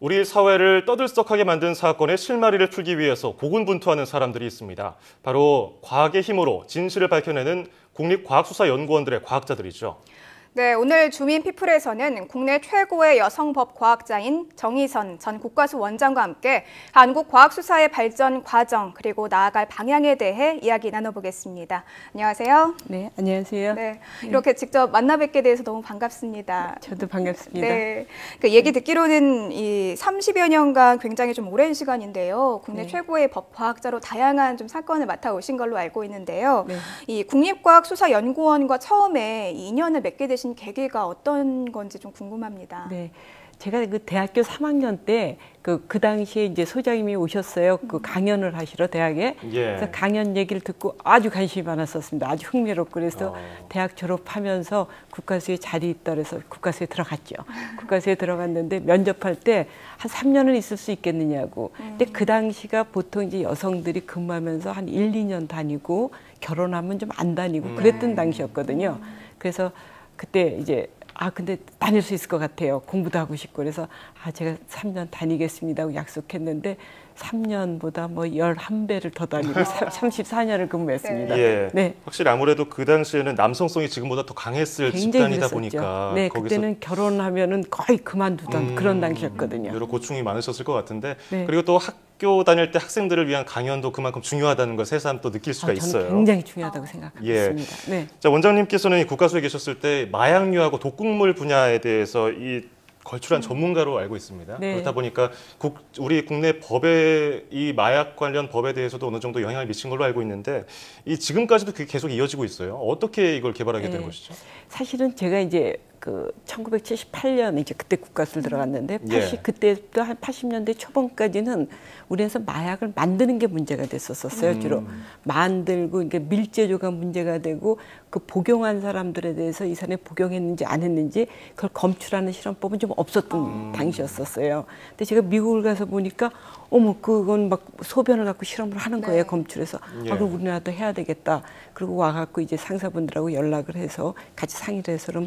우리 사회를 떠들썩하게 만든 사건의 실마리를 풀기 위해서 고군분투하는 사람들이 있습니다. 바로 과학의 힘으로 진실을 밝혀내는 국립과학수사연구원들의 과학자들이죠. 네, 오늘 주민피플에서는 국내 최고의 여성 법과학자인 정의선 전 국과수 원장과 함께 한국 과학수사의 발전 과정 그리고 나아갈 방향에 대해 이야기 나눠보겠습니다. 안녕하세요. 네, 안녕하세요. 네, 이렇게 직접 만나 뵙게 돼서 너무 반갑습니다. 저도 반갑습니다. 네, 그 얘기 듣기로는 이 30여 년간 굉장히 좀 오랜 시간인데요. 국내 최고의 법과학자로 다양한 좀 사건을 맡아오신 걸로 알고 있는데요. 이 국립과학수사연구원과 처음에 이 인연을 맺게 되신 계기가 어떤 건지 좀 궁금합니다. 네, 제가 그 대학교 3학년 때 그 당시에 이제 소장님이 오셨어요. 그 강연을 하시러 대학에. 그래서 강연 얘기를 듣고 아주 관심이 많았었습니다. 아주 흥미롭고 그래서 대학 졸업하면서 국과수에 자리 있다 그래서 국과수에 들어갔죠. 국과수에 들어갔는데 면접할 때 한 3년은 있을 수 있겠느냐고. 근데 그 당시가 보통 이제 여성들이 근무하면서 한 1, 2년 다니고 결혼하면 좀 안 다니고 그랬던 당시였거든요. 그래서 그때 이제 근데 다닐 수 있을 것 같아요. 공부도 하고 싶고 그래서 제가 3년 다니겠습니다 하고 약속했는데 3년보다 뭐 11배를 더 다니고 34년을 근무했습니다. 네. 확실히 아무래도 그 당시에는 남성성이 지금보다 더 강했을 집단이다 보니까 네, 그때는 결혼하면은 거의 그만두던 그런 당시였거든요. 여러 고충이 많으셨을 것 같은데 그리고 또 학교 다닐 때 학생들을 위한 강연도 그만큼 중요하다는 걸 새삼 또 느낄 수가 있어요. 저는 굉장히 중요하다고 생각합니다. 네. 자, 원장님께서는 국과수에 계셨을 때 마약류하고 독극물 분야에 대해서 이 걸출한 전문가로 알고 있습니다. 그렇다 보니까 우리 국내 법에 이 마약 관련 법에 대해서도 어느 정도 영향을 미친 걸로 알고 있는데 이 지금까지도 그게 계속 이어지고 있어요. 어떻게 이걸 개발하게 된 것이죠? 사실은 제가 이제 그 1978년 이제 그때 국과수를 들어갔는데 그때부터 한 80년대 초반까지는 우리나라에서 마약을 만드는 게 문제가 됐었어요. 주로 만들고 이게 밀제조가 문제가 되고 그 복용한 사람들에 대해서 이 사람이 복용했는지 안 했는지 그걸 검출하는 실험법은 좀 없었던 당시였었어요. 근데 제가 미국을 가서 보니까 어머 그건 막 소변을 갖고 실험을 하는 거예요. 검출해서 그럼 우리나라도 해야 되겠다. 그리고 와갖고 이제 상사분들하고 연락을 해서 같이 상의를 해서 그럼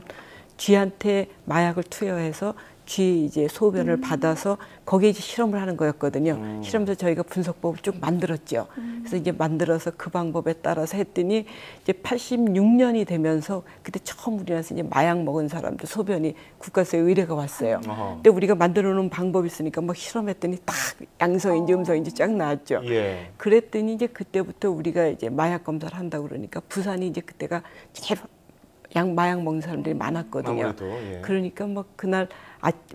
쥐한테 마약을 투여해서 쥐 이제 소변을 받아서 거기에 이제 실험을 하는 거였거든요. 실험에서 저희가 분석법을 쭉 만들었죠. 그래서 이제 만들어서 그 방법에 따라서 했더니 이제 86년이 되면서 그때 처음 우리나라에서 이제 마약 먹은 사람들 소변이 국과수에 의뢰가 왔어요. 근데 우리가 만들어 놓은 방법이 있으니까 뭐 실험했더니 딱 양성인지 음성인지 쫙 나왔죠. 그랬더니 이제 그때부터 우리가 이제 마약 검사를 한다고 그러니까 부산이 이제 그때가 제일 마약 먹는 사람들이 많았거든요. 그러니까 뭐 그날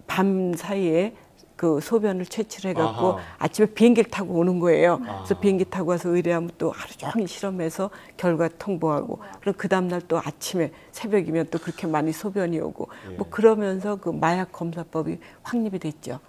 밤 사이에 그 소변을 채취를 해갖고 아침에 비행기를 타고 오는 거예요. 그래서 비행기 타고 와서 의뢰하면 또 하루 종일 실험해서 결과 통보하고 그럼 그 다음날 또 아침에 새벽이면 또 그렇게 많이 소변이 오고 뭐 그러면서 그 마약 검사법이 확립이 됐죠.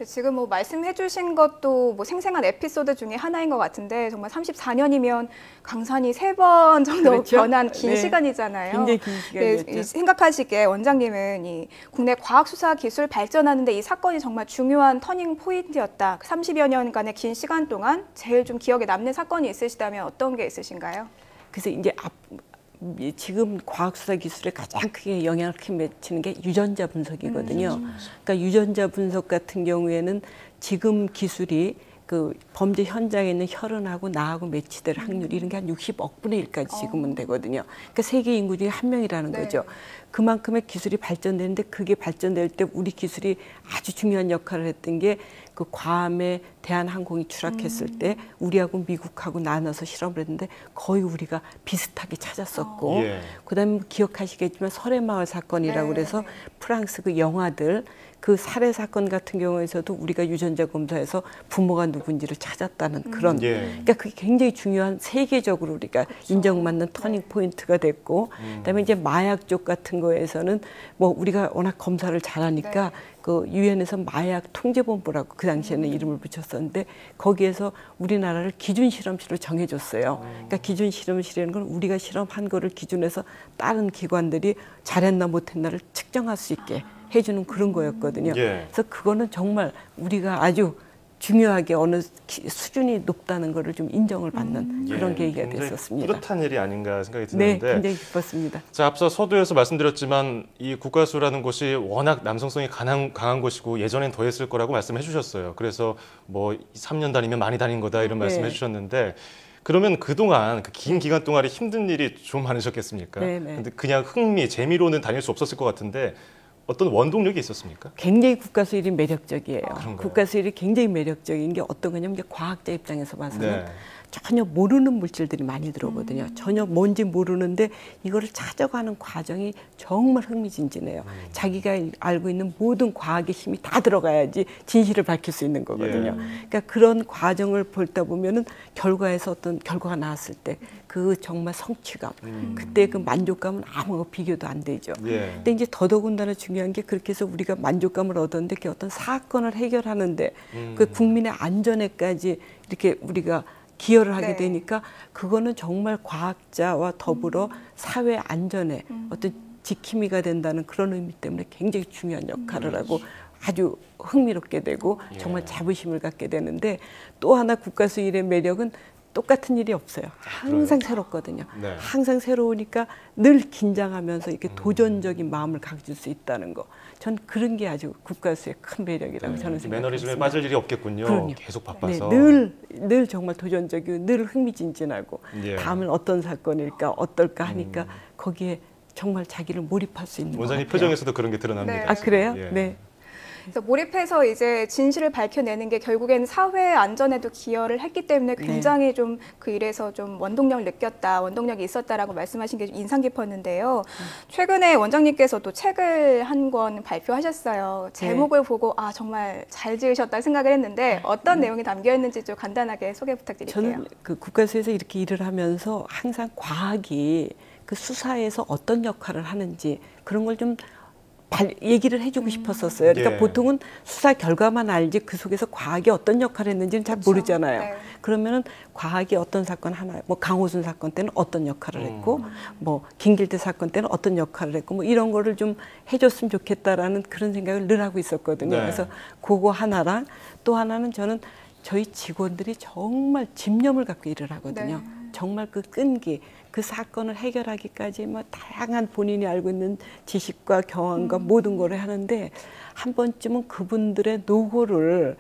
지금 뭐 말씀해 주신 것도 뭐 생생한 에피소드 중에 하나인 것 같은데 정말 34년이면 강산이 3번 정도 변한 긴 시간이잖아요. 굉장히 긴 시간이었죠. 생각하시기에 원장님은 이 국내 과학수사 기술 발전하는데 이 사건이 정말 중요한 터닝 포인트였다. 30여 년간의 긴 시간 동안 제일 좀 기억에 남는 사건이 있으시다면 어떤 게 있으신가요? 그래서 이제 지금 과학수사 기술에 가장 크게 영향을 미치는 게 유전자 분석이거든요. 그러니까 유전자 분석 같은 경우에는 지금 기술이 그 범죄 현장에 있는 혈흔하고 나하고 매치될 확률 이런 게 한 60억 분의 1까지 지금은 되거든요. 그러니까 세계 인구 중에 1명이라는 거죠. 그만큼의 기술이 발전되는데 그게 발전될 때 우리 기술이 아주 중요한 역할을 했던 게 그 괌에 대한항공이 추락했을 때 우리하고 미국하고 나눠서 실험을 했는데 거의 우리가 비슷하게 찾았었고 그다음에 기억하시겠지만 설해마을 사건이라고 그래서 프랑스 그 영화들 그 살해 사건 같은 경우에서도 우리가 유전자 검사에서 부모가 누군지를 찾았다는 그런 그러니까 그게 굉장히 중요한 세계적으로 우리가 인정받는 터닝 포인트가 됐고 그다음에 이제 마약 쪽 같은 거에서는 뭐 우리가 워낙 검사를 잘하니까 그 유엔에서 마약 통제본부라고 그 당시에는 이름을 붙였었는데 거기에서 우리나라를 기준 실험실로 정해줬어요. 그러니까 기준 실험실이라는 건 우리가 실험한 거를 기준해서 다른 기관들이 잘했나 못했나를 측정할 수 있게 해주는 그런 거였거든요. 그래서 그거는 정말 우리가 아주 중요하게 어느 수준이 높다는 거를 좀 인정을 받는 그런 계기가 됐었습니다. 뿌듯한 일이 아닌가 생각이 드는데. 네, 굉장히 기뻤습니다. 자, 앞서 서두에서 말씀드렸지만 이 국가수라는 곳이 워낙 남성성이 강한 곳이고 예전엔 더했을 거라고 말씀해 주셨어요. 그래서 뭐 3년 다니면 많이 다닌 거다 이런 말씀해 주셨는데 그러면 그동안 그 긴 기간 동안에 힘든 일이 좀 많으셨겠습니까? 근데 그냥 흥미, 재미로는 다닐 수 없었을 것 같은데 어떤 원동력이 있었습니까? 굉장히 국가수 일이 매력적이에요. 국가수 일이 굉장히 매력적인 게 어떤 거냐면 이제 과학자 입장에서 봐서는 전혀 모르는 물질들이 많이 들어오거든요. 전혀 뭔지 모르는데 이거를 찾아가는 과정이 정말 흥미진진해요. 자기가 알고 있는 모든 과학의 힘이 다 들어가야지 진실을 밝힐 수 있는 거거든요. 그러니까 그런 과정을 보다 보면은 결과에서 어떤 결과가 나왔을 때 그 정말 성취감, 그때 그 만족감은 아무 비교도 안 되죠. 근데 이제 더더군다나 중요한 게 그렇게 해서 우리가 만족감을 얻었는데 그 어떤 사건을 해결하는데 그 국민의 안전에까지 이렇게 우리가 기여를 하게 되니까 그거는 정말 과학자와 더불어 사회 안전에 어떤 지킴이가 된다는 그런 의미 때문에 굉장히 중요한 역할을 하고 아주 흥미롭게 되고 정말 자부심을 갖게 되는데 또 하나 국가수 일의 매력은 똑같은 일이 없어요. 항상 새롭거든요. 항상 새로우니까 늘 긴장하면서 이렇게 도전적인 마음을 가질 수 있다는 거. 전 그런 게 아주 국가수의 큰 매력이라고 저는 생각합니다. 매너리즘에 빠질 일이 없겠군요. 그럼요. 계속 바빠서. 늘 정말 도전적이고 늘 흥미진진하고 다음은 어떤 사건일까 어떨까 하니까 거기에 정말 자기를 몰입할 수 있는 것 같아요. 원장님 표정에서도 그런 게 드러납니다. 아 그래요? 네. 그래서 몰입해서 이제 진실을 밝혀내는 게 결국에는 사회 안전에도 기여를 했기 때문에 굉장히 좀 그 일에서 좀 원동력을 느꼈다, 원동력이 있었다라고 말씀하신 게 좀 인상 깊었는데요. 최근에 원장님께서도 책을 한 권 발표하셨어요. 제목을 보고 아 정말 잘 지으셨다 생각을 했는데 어떤 내용이 담겨 있는지 좀 간단하게 소개 부탁드릴게요. 저는 그 국가수에서 이렇게 일을 하면서 항상 과학이 그 수사에서 어떤 역할을 하는지 그런 걸 좀 얘기를 해주고 싶었었어요. 그러니까 보통은 수사 결과만 알지 그 속에서 과학이 어떤 역할을 했는지는 잘 모르잖아요. 그러면은 과학이 어떤 사건 하나, 뭐 강호순 사건 때는 어떤 역할을 했고, 뭐 김길태 사건 때는 어떤 역할을 했고, 뭐 이런 거를 좀 해줬으면 좋겠다라는 그런 생각을 늘 하고 있었거든요. 그래서 그거 하나랑 또 하나는 저는 저희 직원들이 정말 집념을 갖고 일을 하거든요. 정말 그 끈기, 그 사건을 해결하기까지 뭐 다양한 본인이 알고 있는 지식과 경험과 모든 걸 하는데 한 번쯤은 그분들의 노고를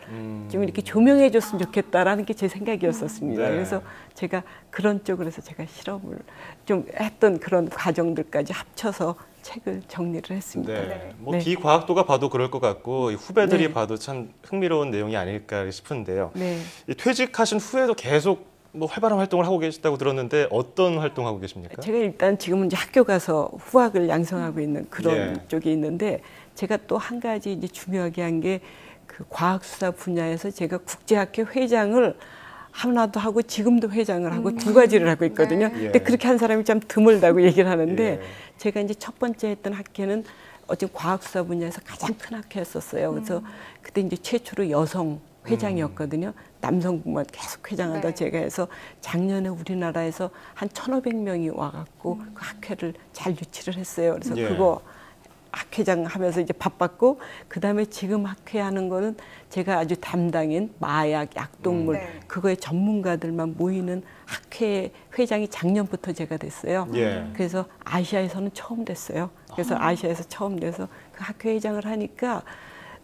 좀 이렇게 조명해 줬으면 좋겠다라는 게 제 생각이었었습니다. 그래서 제가 그런 쪽으로 해서 제가 실험을 좀 했던 그런 과정들까지 합쳐서 책을 정리를 했습니다. 뭐 비과학도가 봐도 그럴 것 같고 후배들이 봐도 참 흥미로운 내용이 아닐까 싶은데요. 이 퇴직하신 후에도 계속 뭐 활발한 활동을 하고 계시다고 들었는데 어떤 활동하고 계십니까? 제가 일단 지금은 이제 학교 가서 후학을 양성하고 있는 그런 쪽이 있는데 제가 또 한 가지 이제 중요하게 한 게 그 과학수사 분야에서 제가 국제학회 회장을 하나도 하고 지금도 회장을 하고 두 가지를 하고 있거든요. 근데 그렇게 한 사람이 참 드물다고 얘기를 하는데 제가 이제 첫 번째 했던 학회는 어쨌든 과학수사 분야에서 가장 큰 학회였었어요. 그래서 그때 이제 최초로 여성 회장이었거든요. 남성분만 계속 회장하다 제가 해서 작년에 우리나라에서 한 1,500명이 와갖고 그 학회를 잘 유치를 했어요. 그래서 그거 학회장 하면서 이제 바빴고 그다음에 지금 학회하는 거는 제가 아주 담당인 마약, 약동물 그거의 전문가들만 모이는 학회 회장이 작년부터 제가 됐어요. 그래서 아시아에서는 처음 됐어요. 그래서 아시아에서 처음 돼서 그 학회 회장을 하니까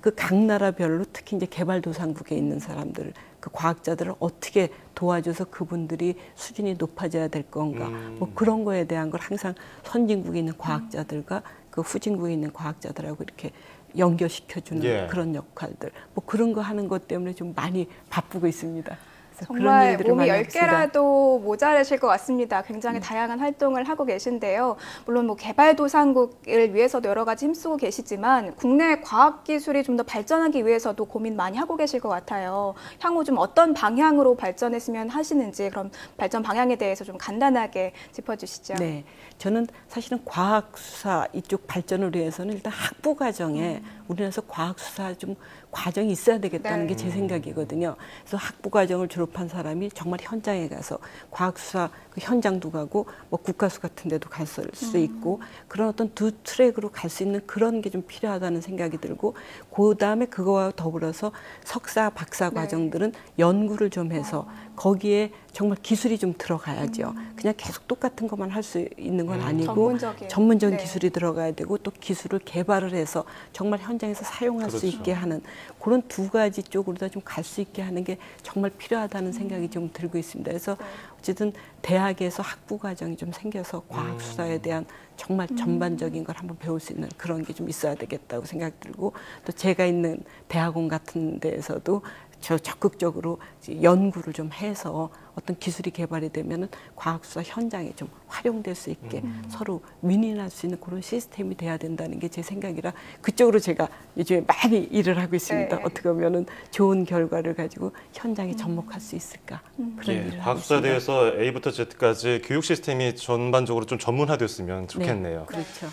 그 각 나라별로 특히 이제 개발도상국에 있는 사람들, 그 과학자들을 어떻게 도와줘서 그분들이 수준이 높아져야 될 건가, 뭐 그런 거에 대한 걸 항상 선진국에 있는 과학자들과 그 후진국에 있는 과학자들하고 이렇게 연결시켜주는 그런 역할들, 뭐 그런 거 하는 것 때문에 좀 많이 바쁘고 있습니다. 정말 몸이 10개라도 모자라실 것 같습니다. 굉장히 다양한 활동을 하고 계신데요. 물론 뭐 개발도상국을 위해서도 여러 가지 힘쓰고 계시지만 국내 과학기술이 좀 더 발전하기 위해서도 고민 많이 하고 계실 것 같아요. 향후 좀 어떤 방향으로 발전했으면 하시는지 그럼 발전 방향에 대해서 좀 간단하게 짚어주시죠. 네, 저는 사실은 과학수사 이쪽 발전을 위해서는 일단 학부 과정에 우리나라에서 과학수사 좀 과정이 있어야 되겠다는 게 제 생각이거든요. 그래서 학부 과정을 졸업 졸업한 사람이 정말 현장에 가서 과학수사 그 현장도 가고 뭐 국가수 같은 데도 갈 수 있고 그런 어떤 두 트랙으로 갈 수 있는 그런 게 좀 필요하다는 생각이 들고 그다음에 그거와 더불어서 석사, 박사 과정들은 연구를 좀 해서 거기에 정말 기술이 좀 들어가야죠. 그냥 계속 똑같은 것만 할 수 있는 건 아니고 전문적인 기술이 들어가야 되고 또 기술을 개발을 해서 정말 현장에서 사용할 수 있게 하는 그런 두 가지 쪽으로 다 좀 갈 수 있게 하는 게 정말 필요하다는 생각이 좀 들고 있습니다. 그래서 어쨌든 대학에서 학부 과정이 좀 생겨서 과학 수사에 대한 정말 전반적인 걸 한번 배울 수 있는 그런 게 좀 있어야 되겠다고 생각 들고 또 제가 있는 대학원 같은 데에서도 저 적극적으로 연구를 좀 해서 어떤 기술이 개발이 되면은 과학수사 현장에 좀 활용될 수 있게 서로 윈윈할 수 있는 그런 시스템이 돼야 된다는 게 제 생각이라 그쪽으로 제가 요즘에 많이 일을 하고 있습니다. 네. 어떻게 보면은 좋은 결과를 가지고 현장에 접목할 수 있을까 그런 일을 하고 과학수사에 있습니다. 대해서 A부터 Z까지 교육 시스템이 전반적으로 좀 전문화됐으면 좋겠네요. 네, 그렇죠.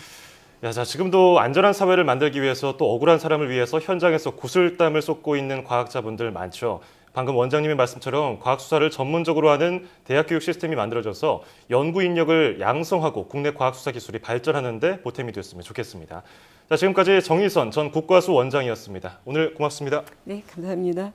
야, 자, 지금도 안전한 사회를 만들기 위해서 또 억울한 사람을 위해서 현장에서 구슬땀을 쏟고 있는 과학자분들 많죠. 방금 원장님의 말씀처럼 과학 수사를 전문적으로 하는 대학 교육 시스템이 만들어져서 연구 인력을 양성하고 국내 과학 수사 기술이 발전하는 데 보탬이 됐으면 좋겠습니다. 자, 지금까지 정일선 전 국과수 원장이었습니다. 오늘 고맙습니다. 네, 감사합니다.